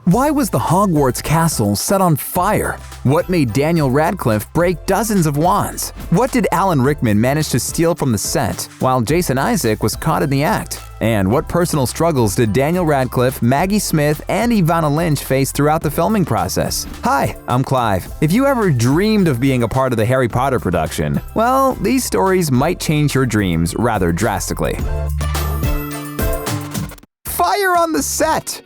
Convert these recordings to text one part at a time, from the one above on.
Why was the Hogwarts castle set on fire? What made Daniel Radcliffe break dozens of wands? What did Alan Rickman manage to steal from the set, while Jason Isaac was caught in the act? And what personal struggles did Daniel Radcliffe, Maggie Smith, and Evanna Lynch face throughout the filming process? Hi, I'm Clive. If you ever dreamed of being a part of the Harry Potter production, well, these stories might change your dreams rather drastically. Fire on the set!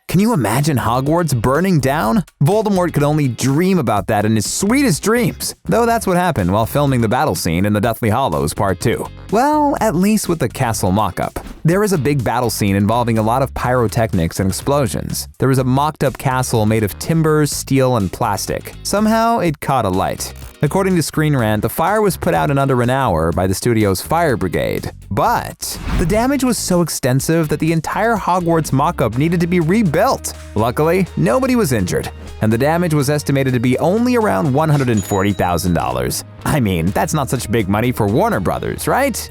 Can you imagine Hogwarts burning down? Voldemort could only dream about that in his sweetest dreams, though that's what happened while filming the battle scene in the Deathly Hallows Part 2. Well, at least with the castle mock-up. There is a big battle scene involving a lot of pyrotechnics and explosions. There is a mocked-up castle made of timber, steel, and plastic. Somehow, it caught alight. According to Screen Rant, the fire was put out in under an hour by the studio's fire brigade. But the damage was so extensive that the entire Hogwarts mock-up needed to be rebuilt. Luckily, nobody was injured, and the damage was estimated to be only around $140,000. I mean, that's not such big money for Warner Brothers, right?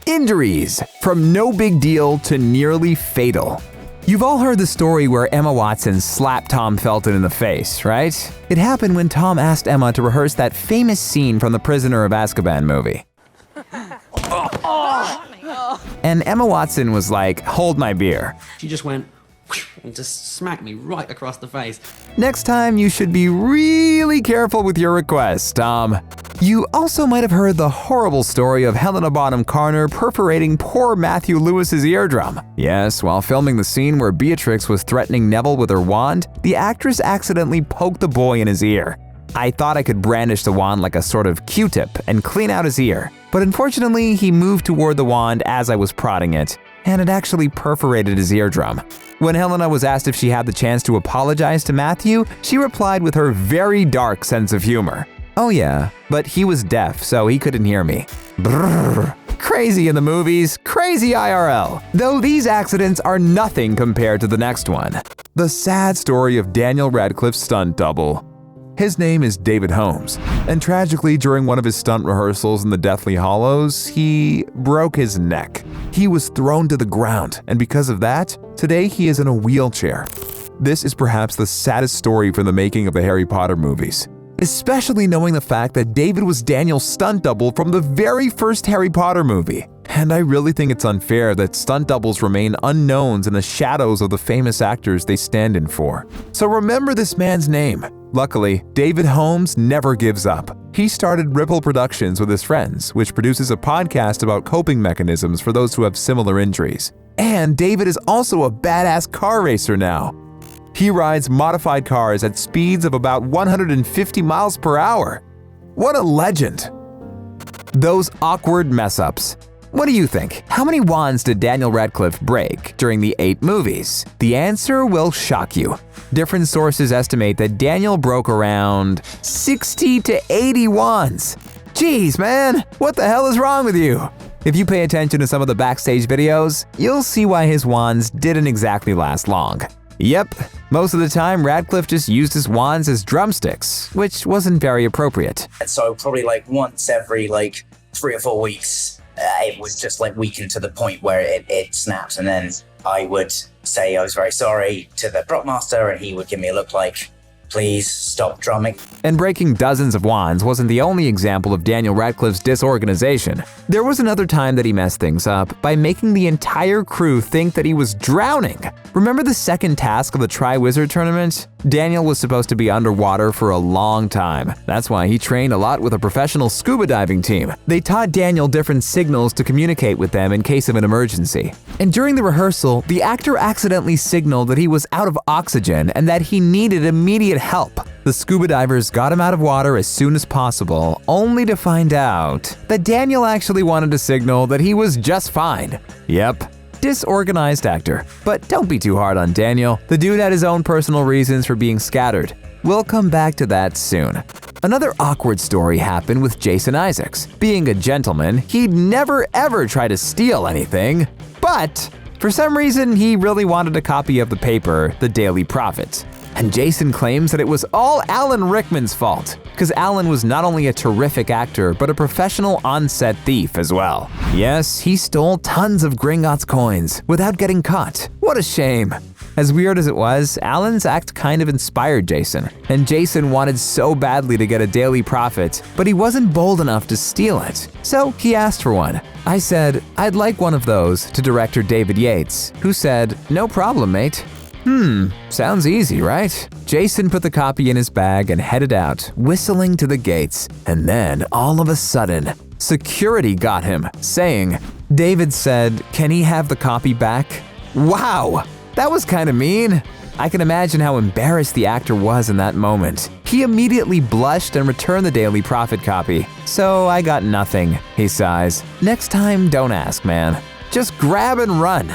Injuries, from no big deal to nearly fatal. You've all heard the story where Emma Watson slapped Tom Felton in the face, right? It happened when Tom asked Emma to rehearse that famous scene from the Prisoner of Azkaban movie. And Emma Watson was like, "Hold my beer." She just went and just smacked me right across the face. Next time, you should be really careful with your requests, Tom. You also might have heard the horrible story of Helena Bonham Carter perforating poor Matthew Lewis's eardrum. Yes, while filming the scene where Beatrix was threatening Neville with her wand, the actress accidentally poked the boy in his ear. I thought I could brandish the wand like a sort of Q-tip and clean out his ear, but unfortunately he moved toward the wand as I was prodding it, and it actually perforated his eardrum. When Helena was asked if she had the chance to apologize to Matthew, she replied with her very dark sense of humor. "Oh yeah, but he was deaf, so he couldn't hear me." Brrr. Crazy in the movies, crazy IRL. Though these accidents are nothing compared to the next one. The sad story of Daniel Radcliffe's stunt double. His name is David Holmes, and tragically during one of his stunt rehearsals in the Deathly Hallows, he broke his neck. He was thrown to the ground, and because of that, today he is in a wheelchair. This is perhaps the saddest story from the making of the Harry Potter movies, especially knowing the fact that David was Daniel's stunt double from the very first Harry Potter movie. And I really think it's unfair that stunt doubles remain unknowns in the shadows of the famous actors they stand in for. So remember this man's name. Luckily, David Holmes never gives up. He started Ripple Productions with his friends, which produces a podcast about coping mechanisms for those who have similar injuries. And David is also a badass car racer now. He rides modified cars at speeds of about 150 miles per hour. What a legend! Those awkward mess-ups. What do you think? How many wands did Daniel Radcliffe break during the 8 movies? The answer will shock you. Different sources estimate that Daniel broke around 60 to 80 wands. Jeez, man, what the hell is wrong with you? If you pay attention to some of the backstage videos, you'll see why his wands didn't exactly last long. Yep, most of the time Radcliffe just used his wands as drumsticks, which wasn't very appropriate. So probably once every 3 or 4 weeks, it would just weaken to the point where it snaps, and then I would say I was very sorry to the prop master, and he would give me a look like, "Please stop drumming." And breaking dozens of wands wasn't the only example of Daniel Radcliffe's disorganization. There was another time that he messed things up by making the entire crew think that he was drowning. Remember the second task of the Triwizard Tournament? Daniel was supposed to be underwater for a long time. That's why he trained a lot with a professional scuba diving team. They taught Daniel different signals to communicate with them in case of an emergency. And during the rehearsal, the actor accidentally signaled that he was out of oxygen and that he needed immediate help. The scuba divers got him out of water as soon as possible, only to find out that Daniel actually wanted to signal that he was just fine. Yep. Disorganized actor. But don't be too hard on Daniel. The dude had his own personal reasons for being scattered. We'll come back to that soon. Another awkward story happened with Jason Isaacs. Being a gentleman, he'd never ever try to steal anything. But for some reason, he really wanted a copy of the paper, The Daily Prophet. And Jason claims that it was all Alan Rickman's fault, because Alan was not only a terrific actor, but a professional on-set thief as well. Yes, he stole tons of Gringotts coins without getting caught. What a shame. As weird as it was, Alan's act kind of inspired Jason, and Jason wanted so badly to get a Daily Prophet, but he wasn't bold enough to steal it, so he asked for one. I said, "I'd like one of those," to director David Yates, who said, "No problem, mate." Sounds easy, right? Jason put the copy in his bag and headed out, whistling to the gates, and then all of a sudden, security got him, saying, David said, "Can he have the copy back?" Wow, that was kind of mean. I can imagine how embarrassed the actor was in that moment. He immediately blushed and returned the Daily Prophet copy. "So I got nothing," he sighs. "Next time, don't ask, man. Just grab and run."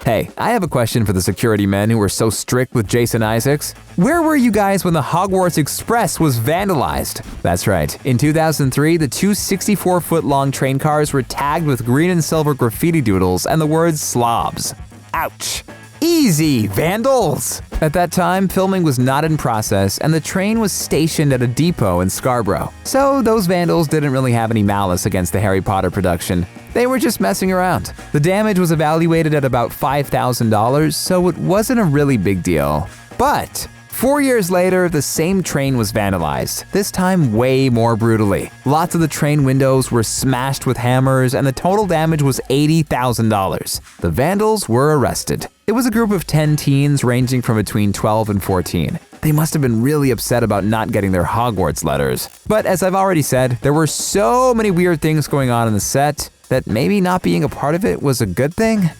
Hey, I have a question for the security men who were so strict with Jason Isaacs. Where were you guys when the Hogwarts Express was vandalized? That's right, in 2003, the two 64-foot-long train cars were tagged with green and silver graffiti doodles and the words slobs. Ouch. Easy, vandals! At that time, filming was not in process and the train was stationed at a depot in Scarborough. So those vandals didn't really have any malice against the Harry Potter production. They were just messing around. The damage was evaluated at about $5,000, so it wasn't a really big deal. But 4 years later, the same train was vandalized, this time way more brutally. Lots of the train windows were smashed with hammers and the total damage was $80,000. The vandals were arrested. It was a group of 10 teens ranging from between 12 and 14. They must have been really upset about not getting their Hogwarts letters. But as I've already said, there were so many weird things going on in the set that maybe not being a part of it was a good thing.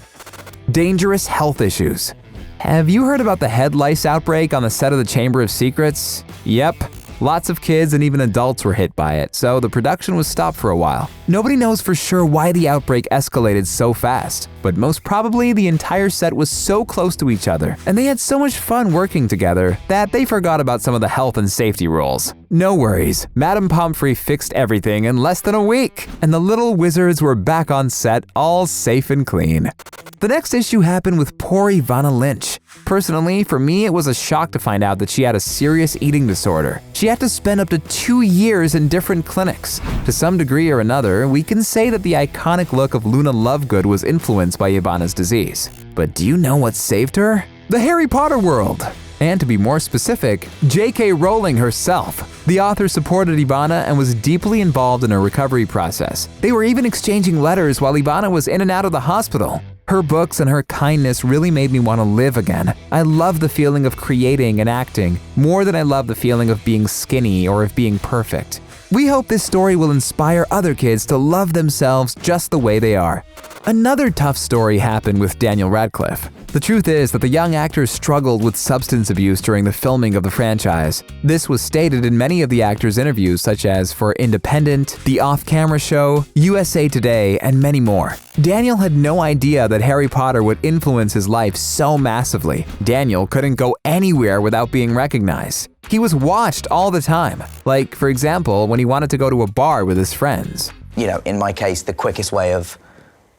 Dangerous health issues. Have you heard about the head lice outbreak on the set of the Chamber of Secrets? Yep. Lots of kids and even adults were hit by it, so the production was stopped for a while. Nobody knows for sure why the outbreak escalated so fast, but most probably the entire set was so close to each other, and they had so much fun working together that they forgot about some of the health and safety rules. No worries, Madame Pomfrey fixed everything in less than a week, and the little wizards were back on set all safe and clean. The next issue happened with poor Evanna Lynch. Personally, for me, it was a shock to find out that she had a serious eating disorder. She had to spend up to 2 years in different clinics. To some degree or another, we can say that the iconic look of Luna Lovegood was influenced by Evanna's disease. But do you know what saved her? The Harry Potter world! And to be more specific, J.K. Rowling herself. The author supported Evanna and was deeply involved in her recovery process. They were even exchanging letters while Evanna was in and out of the hospital. Her books and her kindness really made me want to live again. I love the feeling of creating and acting, more than I love the feeling of being skinny or of being perfect. We hope this story will inspire other kids to love themselves just the way they are. Another tough story happened with Daniel Radcliffe. The truth is that the young actor struggled with substance abuse during the filming of the franchise. This was stated in many of the actor's interviews, such as for Independent, The Off-Camera Show, USA Today, and many more. Daniel had no idea that Harry Potter would influence his life so massively. Daniel couldn't go anywhere without being recognized. He was watched all the time. Like, for example, when he wanted to go to a bar with his friends. You know, in my case, the quickest way of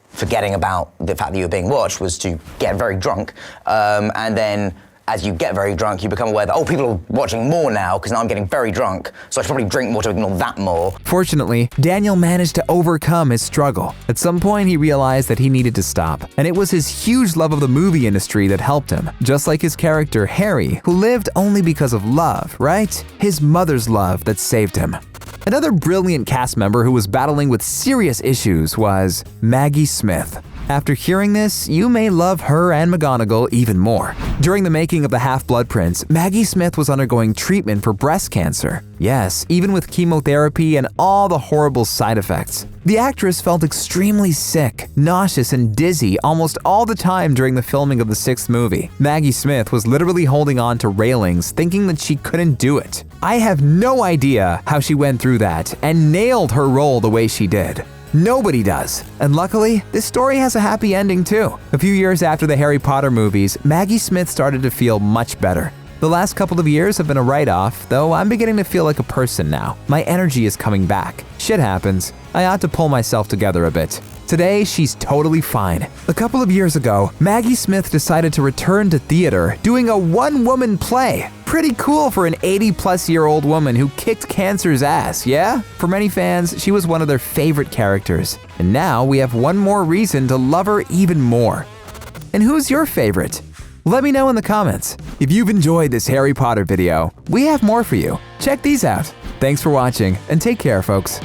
forgetting about the fact that you were being watched was to get very drunk. And then as you get very drunk, you become aware that, oh, people are watching more now because now I'm getting very drunk, so I should probably drink more to ignore that more. Fortunately, Daniel managed to overcome his struggle. At some point, he realized that he needed to stop, and it was his huge love of the movie industry that helped him. Just like his character, Harry, who lived only because of love, right? His mother's love that saved him. Another brilliant cast member who was battling with serious issues was Maggie Smith. After hearing this, you may love her and McGonagall even more. During the making of the Half-Blood Prince, Maggie Smith was undergoing treatment for breast cancer. Yes, even with chemotherapy and all the horrible side effects. The actress felt extremely sick, nauseous, and dizzy almost all the time during the filming of the 6th movie. Maggie Smith was literally holding on to railings, thinking that she couldn't do it. I have no idea how she went through that and nailed her role the way she did. Nobody does. And luckily, this story has a happy ending too. A few years after the Harry Potter movies, Maggie Smith started to feel much better. The last couple of years have been a write-off, though I'm beginning to feel like a person now. My energy is coming back. Shit happens. I ought to pull myself together a bit. Today, she's totally fine. A couple of years ago, Maggie Smith decided to return to theater, doing a one-woman play. Pretty cool for an 80-plus-year-old woman who kicked cancer's ass, yeah? For many fans, she was one of their favorite characters. And now we have one more reason to love her even more. And who's your favorite? Let me know in the comments. If you've enjoyed this Harry Potter video, we have more for you. Check these out. Thanks for watching, and take care, folks.